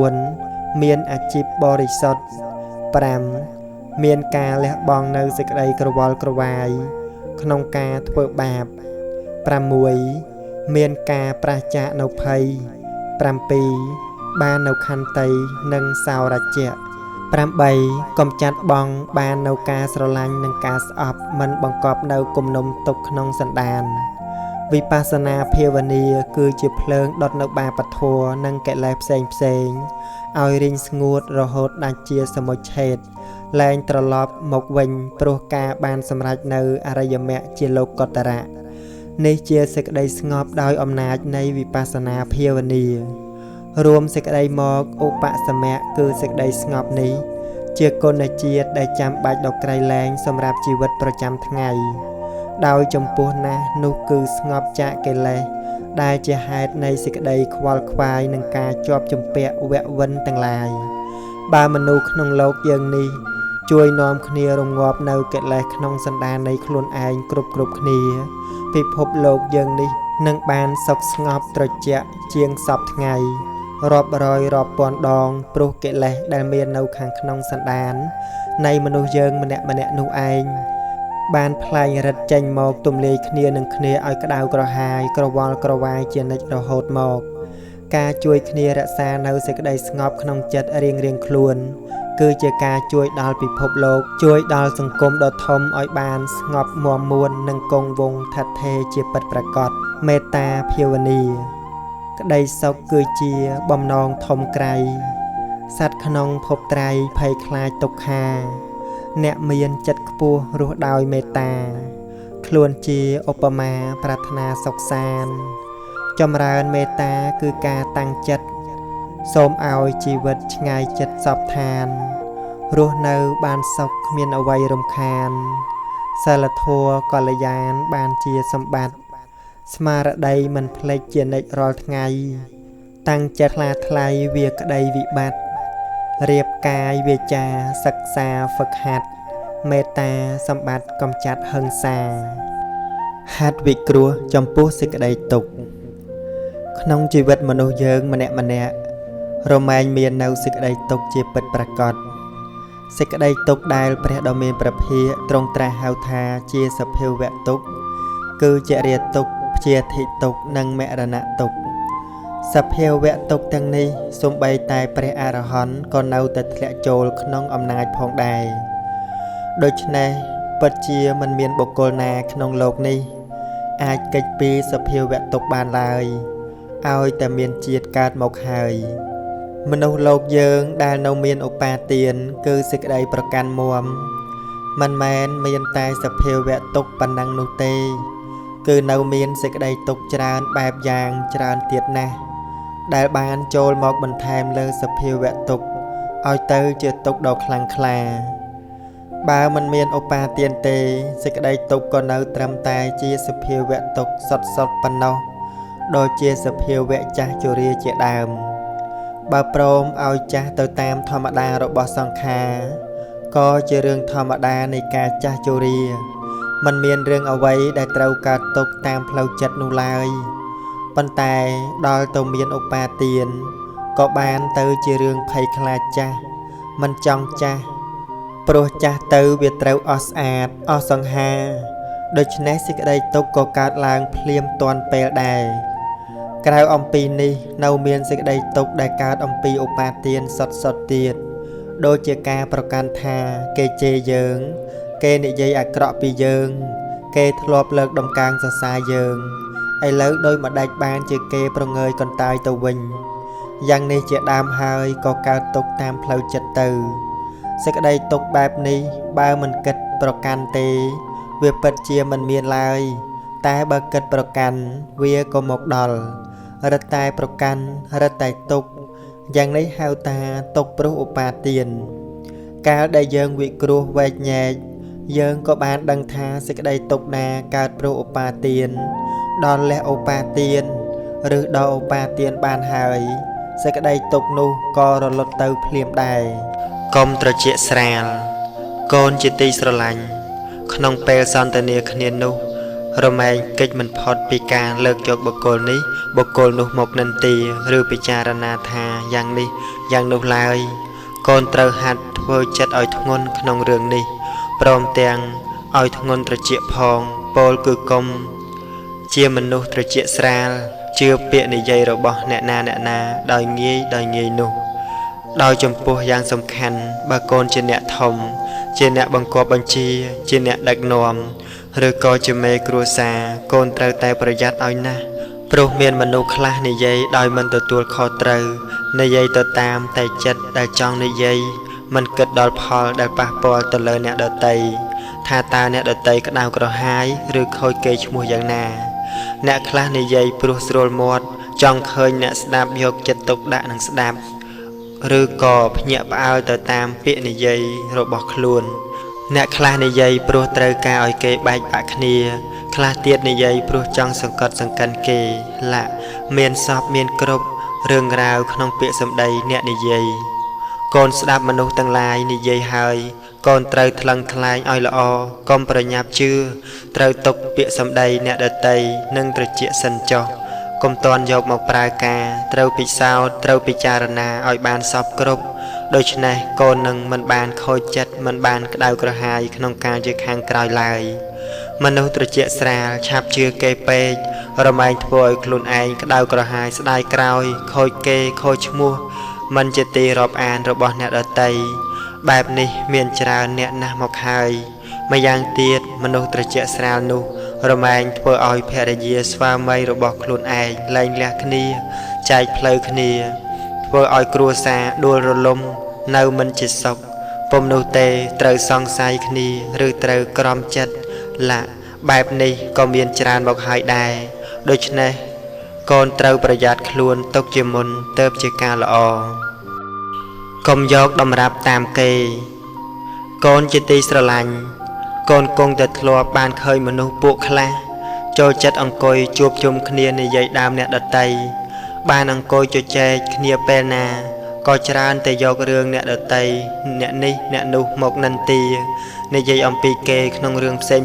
4មានអាជីពបរិសុទ្ធ5មានការលះបង់នៅសេចក្តីក្រវល់ក្រវាយក្នុងការធ្វើបាប6មានការប្រឆាចនៅភ័យ7បាននៅខន្តីនិងសោរជ្ជៈ8កំចាត់បងបាននៅការស្រឡាញ់និងការស្អប់មិនបង្កប់នៅគំនុំទុកក្នុងសន្តានវិបស្សនាភាវនាគឺជាភ្លើងដុតនៅបាបធម៌និងកិលេសផ្សេងឲ្យរីងស្ងួតរហូតដាច់ជាសមុច្ឆេទលែងត្រឡប់មកវិញព្រោះការបានសម្រេចនៅអរិយមគ្គជាលោកកតរៈនេះជាសេចក្តីស្ងប់ដោយអំណាចនៃវិបស្សនាភាវនារួមសេចក្តីមកឧបសមៈគឺសេចក្តីស្ងប់នេះជាគុណជាតិដែលចាំបាច់ដល់ក្រៃលែងសម្រាប់ជីវិតប្រចាំថ្ងៃដោយចំពោះណាស់នោះគឺស្ងប់ចាកកិលេសដែលជាហេតុនៃសេចក្តីខ្វល់ខ្វាយនឹងការជាប់ជំពាក់វៈវិនទាំងឡាយបើមនុស្សក្នុងលោកយើងនេះជួយនាំគ្នារងាប់នៅកិលេសក្នុងសន្តាននៃខ្លួនឯងគ្រប់គ្នាពិភពលោកយើងនេះនឹងបានសុខស្ងប់ត្រជាក់ជាងសពថ្ងៃរាប់រយរាប់ពាន់ដងព្រោះកិលេសដែលមាននៅខាងក្នុងសន្តាននៃមនុស្សយើងម្នាក់នោះឯងបានផ្លែងរិទ្ធចេញមកទំលាយគ្នានឹងគ្នាឲ្យក្តៅក្រហាយក្រវល់ក្រវាយជានិច្ចរហូតមកការជួយគ្នារក្សានៅសេចក្តីស្ងប់ក្នុងចិត្តរៀងខ្លួនគឺជាការជួយដល់ពិភពលោកជួយដល់សង្គមដ៏ធំឲ្យបានស្ងប់មាំមួននិងគង់វង្សឋិតថេរជាពិតប្រាកដមេត្តាភាវនាក្តីសុខគឺជាបំណងធំក្រៃសត្វក្នុងភពត្រៃភ័យខ្លាចទុក្ខាអ្នកមានចិត្តខ្ពស់រស់ដោយមេត្តាខ្លួនជាឧបមាប្រាថ្នាសុខសាន្តចម្រើនមេត្តាគឺការតាំងចិត្តសូមឲ្យជីវិតឆ្ងាយចិត្តសពឋានរស់នៅបានសុខគ្មានអ្វីរំខានសិលធម៌កល្យានបានជាសម្បត្តិស្មារតីមិនភ្លេចជានិច្ចរាល់ថ្ងៃតាំងចិត្តខ្លាថ្លៃវាក្តីវិបត្តិរៀបកាយវាចាសិក្សាហ្វឹកហាត់មេត្តាសម្បត្តិកំចាត់ហិង្សាហាត់វិគ្រោះចំពោះសេចក្តីទុក្ខក្នុងជីវិតមនុស្សយើងម្នាក់រមែងមាននៅសេចក្តីទុក្ខជាពិតប្រាកដសេចក្តីទុក្ខដែលព្រះដ៏មានព្រះភិក្ខទ្រង់ត្រាស់ហៅថាជាសភាវៈទុក្ខគឺជារាទុក្ខព្យាធិទុក្ខនិងមរណៈទុក្ខសភាវៈទុក្ខទាំងនេះសូម្បីតែព្រះអរហន្តក៏នៅតែធ្លាក់ចូលក្នុងអំណាចផងដែរដូច្នេះពិតជាមិនមានបុគ្គលណាក្នុងโลกនេះអាចគេចពីសភាវៈទុក្ខបានឡើយឲ្យតែមានជាតិកើតមកហើយមនុស្សលោកយើងដែលនៅមានឧបាទានគឺសេចក្តីប្រកាន់មាំមិនមែនមានតែសភាវៈទុក្ខប៉ុណ្ណឹងនោះទេគឺនៅមានសេចក្តីទុក្ខច្រើនបែបយ៉ាងច្រើនទៀតណាស់ដែលបានចូលមកបន្ថែមលើសភាវៈទុក្ខឲ្យទៅជាទុក្ខដ៏ខ្លាំងក្លាបើមិនមានឧបាទានទេសេចក្តីទុក្ខក៏នៅត្រឹមតែជាសភាវៈទុក្ខសុទ្ធប៉ុណ្ណោះដូចជាសភាវៈចាស់ជរាជាដើមបើព្រមឲ្យចាស់ទៅតាមធម្មតារបស់សង្ខារក៏ជារឿងធម្មតានៃការចាស់ជរាមិនមានរឿងអ្វីដែលត្រូវកើតទុក្ខតាមផ្លូវចិត្តនោះឡើយប៉ុន្តែដល់ទៅមានឧបាទានក៏បានទៅជារឿងភ័យខ្លាចចាស់មិនចង់ចាស់ព្រោះចាស់ទៅវាត្រូវអស់ស្អាតអស់សង្ហាដូច្នេះសេចក្តីទុក្ខក៏កើតឡើងភ្លាមទាន់ពេលដែរ ក្រៅអំពីនេះនៅមានសេចក្តីទុក្ខដែលកើតអំពីឧបាទានសុទ្ធទៀតដូចជាការប្រកាន់ថាគេជេរយើងគេនិយាយអាក្រក់ពីយើងគេធ្លាប់លើកដំកើងសរសើរយើងឥឡូវដោយម្ដេចបានជាគេប្រងើយកន្តើយទៅវិញយ៉ាងនេះជាដើមហើយក៏កើតទុក្ខតាមផ្លូវចិត្តទៅសេចក្តីទុក្ខបែបនេះបើមិនគិតប្រកាន់ទេវាពិតជាមិនមានឡើយតែបើគិតប្រកាន់វាក៏មកដល់រឹតតែប្រកាន់រឹតតែទុក្ខយ៉ាងនេះហៅថាទុក្ខព្រោះឧបាទានកាលដែលយើងវិគ្រោះវែកញែកយើងក៏បានដឹងថាសេចក្តីទុក្ខណាកើតព្រោះឧបាទានដល់លះឧបាទានឬដល់ឧបាទានបានហើយសេចក្តីទុក្ខនោះក៏រលត់ទៅភ្លាមដែរកុំត្រជាក់ស្រាលកូនជាទីស្រឡាញ់ក្នុងពេលសន្ទនាគ្នានោះរមែងកិច្ចមិនផុតពីការលើកយកបុគ្គលនេះបុគ្គលនោះមកនិន្ទាឬពិចារណាថាយ៉ាងនេះយ៉ាងនោះឡើយកូនត្រូវហាត់ធ្វើចិត្តឲ្យធ្ងន់ក្នុងរឿងនេះព្រមទាំងឲ្យធ្ងន់ត្រជាក់ផងពោលគឺកុំជាមនុស្សត្រជាក់ស្រាលជឿពាក្យនិយាយរបស់អ្នកណាដោយងាយនោះដោយចំពោះយ៉ាងសំខាន់បើកូនជាអ្នកធំជាអ្នកបង្គាប់បញ្ជាជាអ្នកដឹកនាំឬក៏ជាមេគ្រួសារកូនត្រូវតែប្រយ័ត្នឲ្យណាស់ព្រោះមានមនុស្សខ្លះនិយាយដោយមិនទទួលខុសត្រូវនិយាយទៅតាមតែចិត្តដែលចង់និយាយមិនគិតដល់ផលដែលប៉ះពាល់ទៅលើអ្នកដទៃថាតើអ្នកដទៃក្តៅក្រហាយឬខូចកេរ្តិ៍ឈ្មោះយ៉ាងណាអ្នកខ្លះនិយាយព្រោះស្រួលមាត់ចង់ឃើញអ្នកស្ដាប់យកចិត្តទុកដាក់នឹងស្ដាប់ឬក៏ភ្ញាក់ផ្អើលទៅតាមពាក្យនិយាយរបស់ខ្លួនអ្នកខ្លះនិយាយព្រោះត្រូវការឲ្យគេបែកបាក់គ្នាខ្លះទៀតនិយាយព្រោះចង់សង្កត់សង្កិនគេឡាក់មានសពមានគ្រប់រឿងរ៉ាវក្នុងពាក្យសម្ដីអ្នកនិយាយកូនស្ដាប់មនុស្សទាំងឡាយនិយាយហើយកូនត្រូវថ្លឹងថ្លែងឲ្យល្អកុំប្រញាប់ជឿត្រូវទុកពាក្យសម្ដីអ្នកដទៃនិងត្រជាក់សិនចុះកុំតន់យកមកប្រើការត្រូវពិសោធន៍ត្រូវពិចារណាឲ្យបានសពគ្រប់ដូច្នេះកូននឹងមិនបានខូចចិត្តមិនបានក្តៅក្រហាយក្នុងការជាខាងក្រោយឡើយមនុស្សត្រជាក់ស្រាលឆាប់ជឿគេពេករមែងធ្វើឲ្យខ្លួនឯងក្តៅក្រហាយស្ដាយក្រោយខូចគេខូចឈ្មោះមិនជាទីរាប់អានរបស់អ្នកដទៃបែបនេះមានច្រើនអ្នកណាស់មកហើយម្យ៉ាងទៀតមនុស្សត្រជាក់ស្រាលនោះរមែងធ្វើឲ្យភរិយាស្វាមីរបស់ខ្លួនឯងលែងលះគ្នាចែកផ្លូវគ្នាធ្វើឲ្យគ្រួសារដួលរលំនៅមិនជាសុខពុំនោះទេត្រូវសង្ស័យគ្នាឬត្រូវក្រំចិត្តឡាបែបនេះក៏មានច្រើនមកហើយដែរដូច្នេះកូនត្រូវប្រយ័ត្នខ្លួនទុកជាមុនទើបជាការល្អកុំយកតម្រាប់តាមគេកូនជាទីស្រឡាញ់កូនគង់តែធ្លាប់បានឃើញមនុស្សពួកខ្លះចូលចិត្តអង្គុយជួបជុំគ្នានិយាយដើមអ្នកដទៃបានអង្គុយជជែកគ្នាពេលណាក៏ច្រើនតែយករឿងអ្នកដទៃអ្នកនេះអ្នកនោះមកនិន្ទានិយាយអំពីគេក្នុងរឿងផ្សេង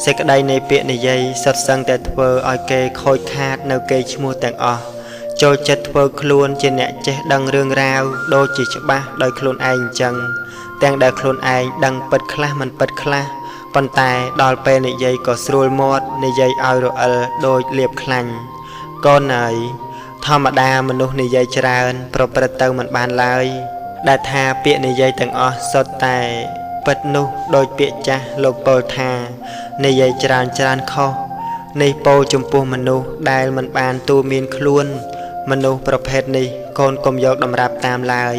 សេចក្តីនៃពាក្យនិយាយសុទ្ធសឹងតែធ្វើឲ្យគេខូចខាតនៅកេរ្តិ៍ឈ្មោះទាំងអស់ចូលចិត្តធ្វើខ្លួនជាអ្នកចេះដឹងរឿងរ៉ាវដូចជាច្បាស់ដោយខ្លួនឯងអញ្ចឹងទាំងដែលខ្លួនឯងដឹងពិតខ្លះមិនពិតខ្លះប៉ុន្តែដល់ពេលនិយាយក៏ស្រួលមាត់និយាយឲ្យរអិលដូចលាបខ្លាញ់កូនអើយធម្មតាមនុស្សនិយាយច្រើនប្រព្រឹត្តទៅមិនបានឡើយដែលថាពាក្យនិយាយទាំងអស់សុទ្ធតែពិតនោះដោយពាក្យចាស់លោកពោលថានិយាយច្រើនខុសនេះពោលចំពោះមនុស្សដែលមិនបានទូមានខ្លួនមនុស្សប្រភេទនេះកូនកុំយកតម្រាប់តាមឡើយ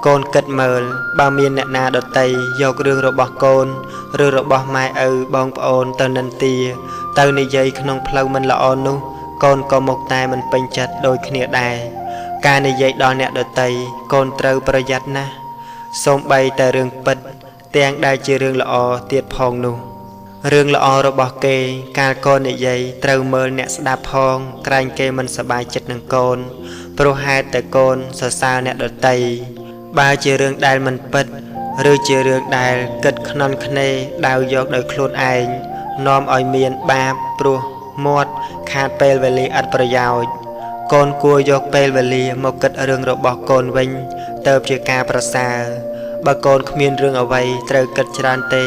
កូនគិតមើលបើមានអ្នកណាដទៃយករឿងរបស់កូនឬរបស់ម៉ែឪបងប្អូនទៅនិន្ទាទៅនិយាយក្នុងផ្លូវមិនល្អនោះកូនក៏មកតែមិនពេញចិត្តដូចគ្នាដែរការនិយាយដល់អ្នកដទៃកូនត្រូវប្រយ័ត្នណាស់សូម្បីតែរឿងពិតទាំងដែលជារឿងល្អទៀតផងនោះរឿងល្អរបស់គេកាលកូននិយាយត្រូវមើលអ្នកស្ដាប់ផងក្រែងគេមិនសប្បាយចិត្តនឹងកូនព្រោះហេតុតែកូនសរសើរអ្នកដទៃបើជារឿងដែលមិនពិតឬជារឿងដែលគិតខ្នន់ខ្នេដាវយកដោយខ្លួនឯងនាំឲ្យមានបាបព្រោះមាត់ខាតពេលវេលាឥតប្រយោជន៍កូនគួរយកពេលវេលាមកគិតរឿងរបស់កូនវិញទៅជាការប្រសើរបើកូនគ្មានរឿងអ្វីត្រូវគិតច្រើនទេ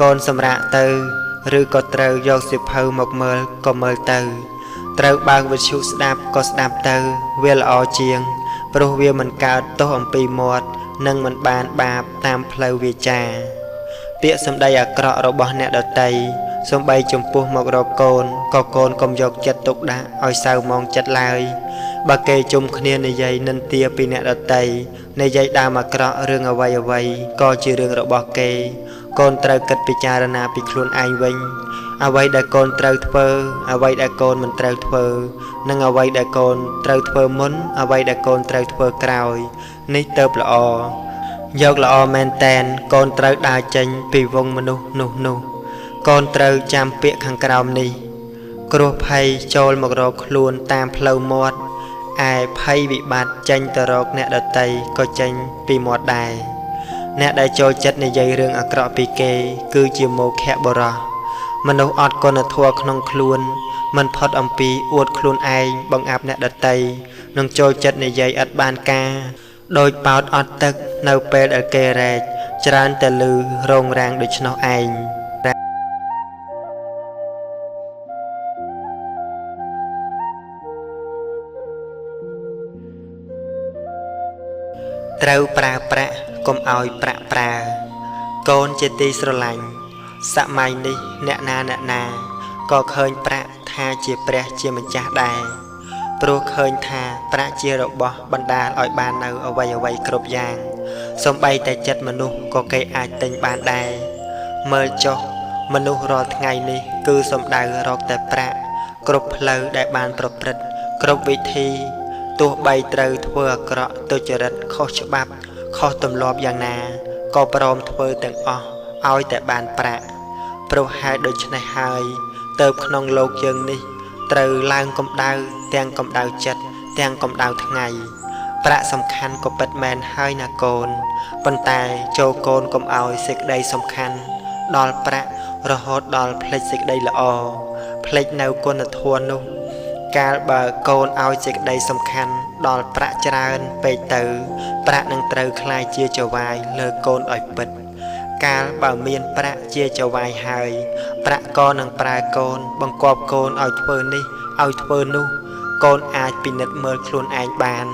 កូនសម្រាកទៅឬក៏ត្រូវយកសៀវភៅមកមើលក៏មើលទៅ ត្រូវបើកវិទ្យុស្ដាប់ក៏ស្ដាប់ទៅវាល្អជាងព្រោះវាមិនកើតទោសអំពីមាត់និងមិនបានបាបតាមផ្លូវវាចាពាក្យសម្ដីអាក្រក់របស់អ្នកដទៃសំបីចំពោះមករកកូនក៏កូនកុំយកចិត្តទុកដាក់ឲ្យសៅមងចិត្តឡើយបើគេជុំគ្នានិយាយនិន្ទាពីអ្នកដទៃនិយាយដើមអាក្រក់រឿងអ្វីក៏ជារឿងរបស់គេកូនត្រូវគិតពិចារណាពីខ្លួនឯងវិញអ្វីដែលកូនត្រូវធ្វើអ្វីដែលកូនមិនត្រូវធ្វើនិងអ្វីដែលកូនត្រូវធ្វើមុនអ្វីដែលកូនត្រូវធ្វើក្រោយនេះទៅល្អយកល្អមែនតែនកូនត្រូវដើរចេញពីវងមនុស្សនោះកូនត្រូវចាំពាក្យខាងក្រោមនេះគ្រោះភ័យចូលមករកខ្លួនតាមផ្លូវមាត់ឯភ័យវិបត្តិចេញទៅរកអ្នកដទៃក៏ចេញពីមាត់ដែរអ្នកដែលចូលចិត្តនិយាយរឿងអាក្រក់ពីគេគឺជាមោឃៈបរោះមនុស្សអត់គុណធម៌ក្នុងខ្លួនមិនផុតអំពីអួតខ្លួនឯងបង្អាប់អ្នកដទៃនឹងចូលចិត្តនិយាយឥតបានការដោយប៉ោតអត់ទឹកនៅពេលដែលគេរែកច្រើនតែលឺរងរាំងដូច្នោះឯងត្រូវប្រើប្រាក់កុំឲ្យប្រាក់ប្រើកូនជាទីស្រឡាញ់សម័យនេះអ្នកណាក៏ឃើញប្រាក់ថាជាព្រះជាម្ចាស់ដែរព្រោះឃើញថាប្រាក់ជារបស់បណ្ដាលឲ្យបាននៅអ្វីគ្រប់យ៉ាងសំបីតែចិត្តមនុស្សក៏គេអាចទិញបានដែរមើលចុះមនុស្សរាល់ថ្ងៃនេះគឺសំដៅរកតែប្រាក់គ្រប់ផ្លូវដែលបានប្រព្រឹត្តគ្រប់វិធីទោះបីត្រូវធ្វើអាក្រក់ទុច្ចរិតខុសច្បាប់ខុសទម្លាប់យ៉ាងណាក៏ព្រមធ្វើទាំងអស់ឲ្យតែបានប្រាក់ព្រោះហេតុដូច្នេះហើយទៅក្នុងโลกយើងនេះត្រូវឡើងកម្ដៅទាំងកម្ដៅចិត្តទាំងកម្ដៅថ្ងៃប្រាក់សំខាន់ក៏ពិតមែនហើយណាកូនប៉ុន្តែចូលកូនកុំឲ្យសេចក្តីសំខាន់ដល់ប្រាក់រហូតដល់ភ្លេចសេចក្តីល្អភ្លេចនៅគុណធម៌នោះកាលបើកូនឲ្យសេចក្តីសំខាន់ដល់ប្រាក់ច្រើនពេកទៅប្រាក់នឹងត្រូវคล้ายជាចវាយលើកូនឲ្យពិតកាលបើមានប្រាក់ជាចវាយហើយប្រាក់ក៏នឹងប្រើកូនបង្គាប់កូនឲ្យធ្វើនេះឲ្យធ្វើនោះកូនអាចពិនិត្យមើលខ្លួនឯងបាន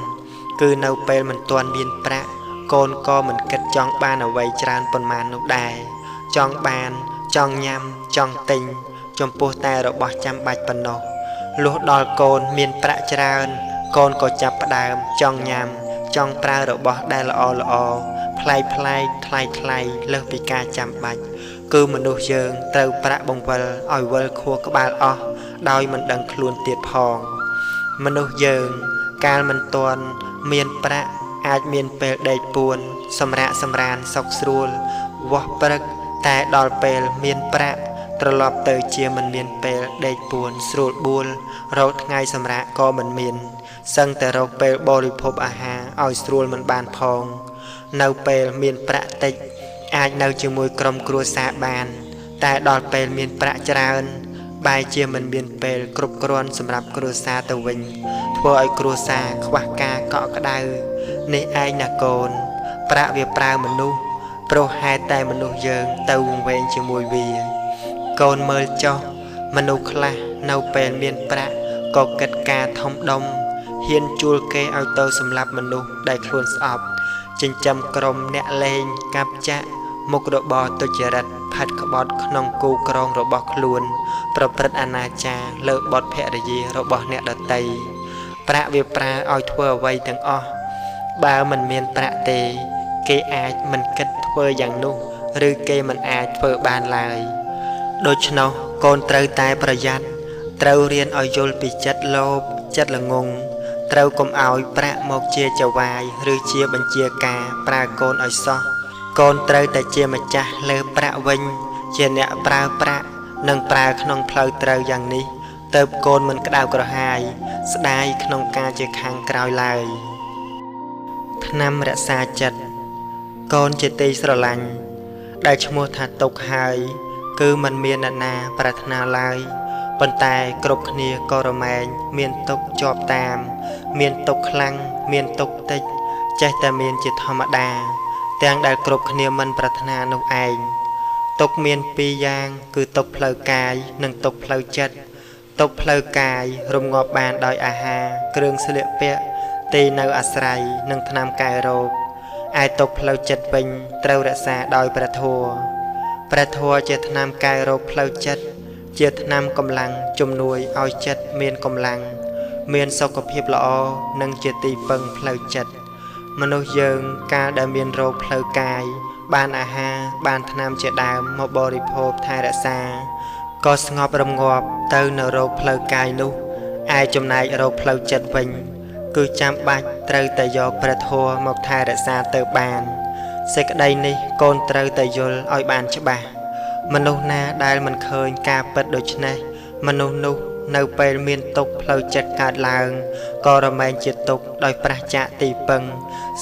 គឺនៅពេលមិនទាន់មានប្រាក់កូនក៏មិនគិតចង់បានអ្វីច្រើនប៉ុន្មាននោះដែរចង់បានចង់ញ៉ាំចង់ទិញចំពោះតែរបស់ចាំបាច់ប៉ុណ្ណោះលុះដល់កូនមានប្រាក់ច្រើនកូនក៏ចាប់ផ្ដើមចង់ញ៉ាំចង់ប្រើរបស់ដែលល្អប្លែកថ្លៃលើសពីការចាំបាច់គឺមនុស្សយើងត្រូវប្រាក់បង្វិលឲ្យវិលខួរក្បាលអស់ដោយមិនដឹងខ្លួនទៀតផងមនុស្សយើងកាលមិនទាន់មានប្រាក់អាចមានពេលដេកពួនសម្រានសុខស្រួលវាស់ព្រឹកតែដល់ពេលមានប្រាក់ត្រឡប់ទៅជាមិនមានពេលដេកពួនស្រួលបួលរកថ្ងៃសម្រាកក៏មិនមានសឹងតែរកពេលបរិភោគអាហារឲ្យស្រួលមិនបានផងនៅពេលមានប្រាក់តិចអាចនៅជាមួយក្រុមគ្រួសារបានតែដល់ពេលមានប្រាក់ច្រើនបែរជាមិនមានពេលគ្រប់គ្រាន់សម្រាប់គ្រួសារទៅវិញធ្វើឲ្យគ្រួសារខ្វះការកក់ក្ដៅនេះឯងណាកូនប្រាក់វាប្រើមនុស្សព្រោះហេតុតែមនុស្សយើងទៅវង្វេងជាមួយវាកូនមើលចុះមនុស្សខ្លះនៅពេលមានប្រាក់ក៏គិតការធំដុំហ៊ានជួលគេឲ្យទៅសម្លាប់មនុស្សដែលខ្លួនស្អប់ចិញ្ចឹមក្រុមអ្នកលេងកាប់ចាក់មុខរបរទុច្ចរិតផាត់ក្បត់ក្នុងគូក្រងរបស់ខ្លួនប្រព្រឹត្តអនាចារលើបុត្រភរិយារបស់អ្នកដទៃប្រាក់វាប្រើឲ្យធ្វើអ្វីទាំងអស់បើមិនមានប្រាក់ទេគេអាចមិនគិតធ្វើយ៉ាងនោះឬគេមិនអាចធ្វើបានឡើយដូច្នោះកូនត្រូវតែប្រយ័ត្នត្រូវរៀនឲ្យយល់ពីចិត្តលោភចិត្តល្ងង់ត្រូវកុំឲ្យប្រាក់មកជាចវាយឬជាបញ្ជាការប្រើកូនឲ្យសោះកូនត្រូវតែជាម្ចាស់លើប្រាក់វិញជាអ្នកប្រើប្រាក់និងប្រើក្នុងផ្លូវត្រូវយ៉ាងនេះទើបកូនមិនក្តៅក្រហាយស្ដាយក្នុងការជាខាងក្រោយឡើយថ្នាំរក្សាចិត្តកូនជាទីស្រឡាញ់ដែលឈ្មោះថាទុកហើយគឺមិនមានអ្នកណាប្រាថ្នាឡើយប៉ុន្តែគ្រប់គ្នាក៏រមែងមានទុកជាប់តាមមានទុកខ្លាំងមានទុកតិចចេះតែមានជាធម្មតាទាំងដែលគ្រប់គ្នាមិនប្រាថ្នានោះឯងទុកមានពីរយ៉ាងគឺទុកផ្លូវកាយនិងទុកផ្លូវចិត្ត ตกเพลกายรวมงบบานดอยอาหาเครื่องเสลียเปะตีในอาศัยหนึ่งธนามกายโรคไอตกเพลจัดเป็นเตารักษาดอยประทัวเจตนามกายโรคเพลจัดเจตนามกำลังจุ่มนวยเอาจัดเมียนกำลังเมียนสกปรกละอหนึ่งเจตีเปิงเพลจัดมนุษย์ยังการดำเนินโรคเพลกายบานอาหาบานธนามเจดามมาบริโภคไทยรักษาก็สงบรำงอบเติมในโรคเพลกายนุไอจำนายโรคเพลจัดวิ่งคือจำบัดเติมแต่ยกประทัวหมกไทยรักษาเติมบานเสกใดนี้โกนเติมแต่ยลอ้อยบานฉบับมนุษย์นาได้มันเคยกาเปิดโดยชนะมนุษย์นุในไปเมียนตกเพลจัดการลางก็ระแมงจิตตกโดยประจักษ์ตีปัง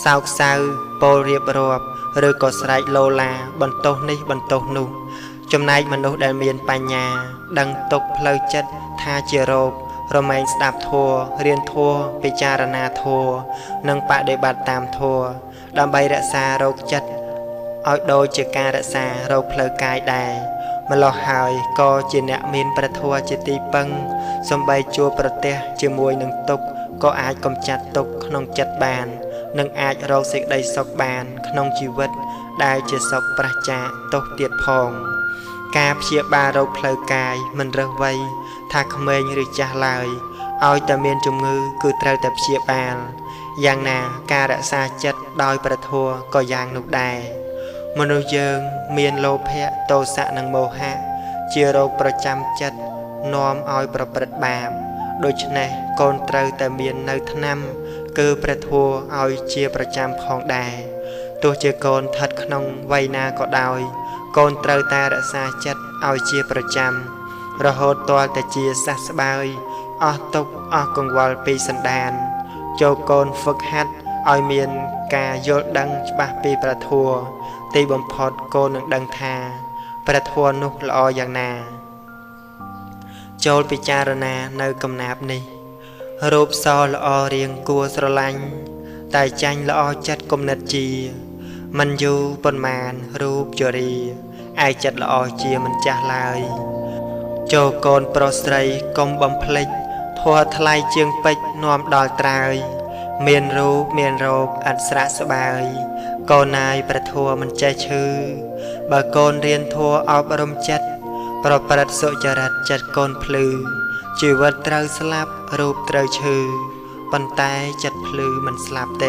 สาวสาวโปเรียบรอบหรือก็สไลโลลาบนโต๊ะนี้บนโต๊ะนู้จำนายมนุษย์ได้เมียนปัญญาดังตกเพลจัดท่าเจโรบระแมงสดับทัวเรียนทัวปิจารณาทัวนังปะได้บัดตามทัวดำใบรักษาโรคจัดเอาโดยจากการรักษาโรคเพลกายได้มาหลอกหายก็จีเนมีนประทัวจิตีปังสมใบจัวประเทศจีมวยหนึ่งตกก็อาจกำจัดตกขนมจัดบานหนึ่งอาจเราสิได้สกบานขนมชีวิตได้จะสกประจาตกเตียดพองกาเพียบาโรคเพลกายมันเร็วไวถ้าขเมยหรือจ่าลายเอาแต่เมียนจมงือคือเตาแต่เพียบาลอย่างนาการรักษาจัดดอยประทัวก็อย่างนุกได้มนุษย์ยังเมียนโลภะโตสะนังโมหะเจียโรประจำจัดน้อมเอาประปรดบาปโดยเฉพาะกนเตาแต่เมียนในทนำคือประทัวเอาเจียประจำของได้ตัวเจียกนทัดขนมไวนาก็ได้กนเตาแต่รักษาจัดเอาเจียประจำระหดตัวแต่เจียสัสบายออกตกออกกังวลปีสันดานโจกนฝึกหัดเอาเมียนกาโยดังฉบับปีประทัวตีบอมพอดโกนดังทาประทัวนุกละออย่างนาโจลปิจารณาในกำนาบนี้รูปซอละอเรียงกัวสลังแต่จังละอจัดกมนัดจีมันอยู่ปนมานรูปจรีไอจัดละอเจียมันจะลายโจโกนโปรสไตรกมบอมพลิกทัวทลายเจียงเป็ดนอมดอลตรายเมียนรูปเมียนโรคอัศระสบายโกนายประทัวมันใจชื่อบาโกนเรียนทัวเอาอารมณ์จัดประปรัดโสจรัดจัดโกนพลือชีวิตเตาสลับรูปเตาชื่อปันตายจัดพลือมันสลับเต